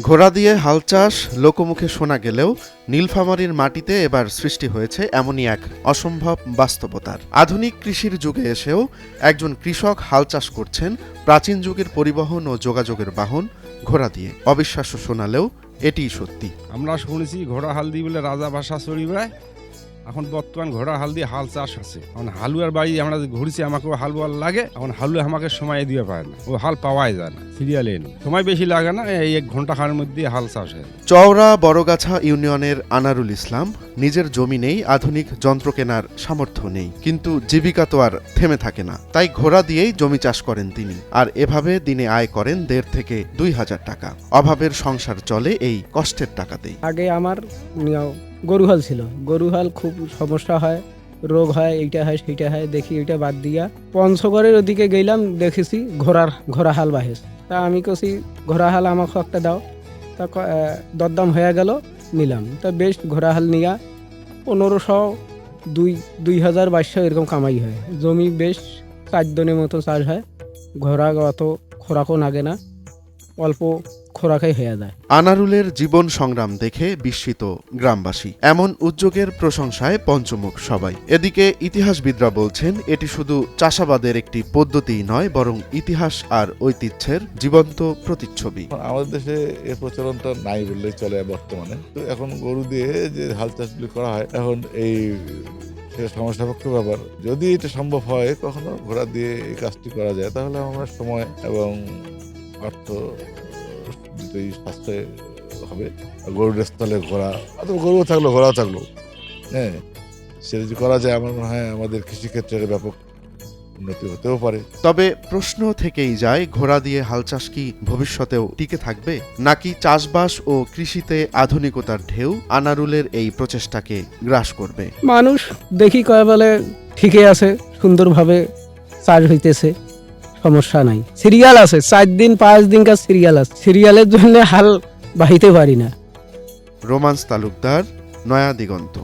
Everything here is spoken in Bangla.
ঘোড়া দিয়ে হাল চাষ লোকমুখে শোনা গেলেও নীলফামারীর মাটিতে এবার সৃষ্টি হয়েছে এমনই এক অসম্ভব বাস্তবতার। আধুনিক কৃষির যুগে এসেও একজন কৃষক হাল চাষ করছেন প্রাচীন যুগের পরিবহন ও যোগাযোগের বাহন ঘোড়া দিয়ে। অবিশ্বাস্য শোনালেও এটিই সত্যি। আমরা শুনেছি ঘোড়া হাল দিয়ে বলে রাজা বাসা চড়ি বেড়ায়। এখন বর্তমান ঘোড়া হাল দিয়ে হাল চাষ আছে। এখন হালুয়ার বাড়ি আমরা ঘুরছি, আমাকেও হালুয়ার লাগে। এখন হালুয়া আমাকে সময় দিয়ে পায় না, ও হাল পাওয়াই যায় না, সিরিয়ালে এনে সময় বেশি লাগে না, এই 1 ঘন্টা খানের মধ্যে হাল চাষ হয়। চওড়া বড়গাছা ইউনিয়নের আনারুল ইসলাম নিজের জমি নেই, আধুনিক যন্ত্র কেনার সামর্থ্য নেই, কিন্তু জীবিকা তো আর থেমে থাকে না। তাই ঘোড়া দিয়েই জমি চাষ করেন তিনি, আর এভাবে দিনে আয় করেন 1,500 থেকে 2,000 টাকা। অভাবের সংসার চলে এই কষ্টের টাকাতেই। আগে আমার গরু হাল ছিল, গরু হাল খুব সমস্যা হয়, রোগ হয়, এইটা হয় সেইটা হয়, দেখি এইটা বাদ দিয়া পঞ্চগড়ের ওদিকে গেলাম, দেখেছি ঘোড়া হাল বাহেস। তা আমি কছি ঘোড়া হাল আমাকে একটা দাও। তা দরদাম হয়ে গেল, নিলাম। তা বেশ ঘোড়া হাল নিয়া 1500, 2,000-2,200 এরকম কামাই হয়। জমি বেশ 4 দিনের মতো চাষ হয়। ঘোড়া অত খোরাকও লাগে না, অল্প খোরাকাই হয়ে যায়। আনারুলের জীবন সংগ্রাম দেখে বিস্মিত গ্রামবাসী। এমন উদ্যোগের প্রশংসায় পঞ্চমুখ সবাই। এদিকে ইতিহাসবিদরা বলছেন এটি শুধু চাষাবাদের একটি পদ্ধতিই নয়, বরং ইতিহাস আর ঐতিহ্যের জীবন্ত প্রতিচ্ছবি। আমাদের দেশে এর প্রচলনটা নাই বললেই চলে বর্তমানে। তো এখন গরু দিয়ে যে হাল চাষগুলি করা হয়, এখন এই সমস্যাপক্ষ ব্যাপার। যদি এটা সম্ভব হয় কখনো ঘোড়া দিয়ে এই কাজটি করা যায়, তাহলে আমরা সময় এবং অর্থ দুটোই সাশ্রয় হবে। গরুর স্থলে ঘোড়া, অথবা গরুও থাকলো ঘোড়াও থাকলো, হ্যাঁ, সেটা যদি করা যায় আমার মনে হয় আমাদের কৃষিক্ষেত্রে ব্যাপক উন্নতি হতেও পারে। তবে প্রশ্ন থেকেই যায়, ঘোড়া দিয়ে হাল চাষ কি ভবিষ্যতেও টিকে থাকবে, নাকি চাষবাস ও কৃষিতে আধুনিকতার ঢেউ আনারুলের এই প্রচেষ্টাকে গ্রাস করবে? মানুষ দেখি কয় বলে ঠিকই আছে, সুন্দরভাবে চাষ হইতেছে, সমস্যা নাই। সিরিয়াল আছে, 4 দিন 5 দিনকার সিরিয়াল আছে, সিরিয়ালের জন্য হাল বাহিতে পারি না। রোমান্স তালুকদার, নয়া দিগন্ত।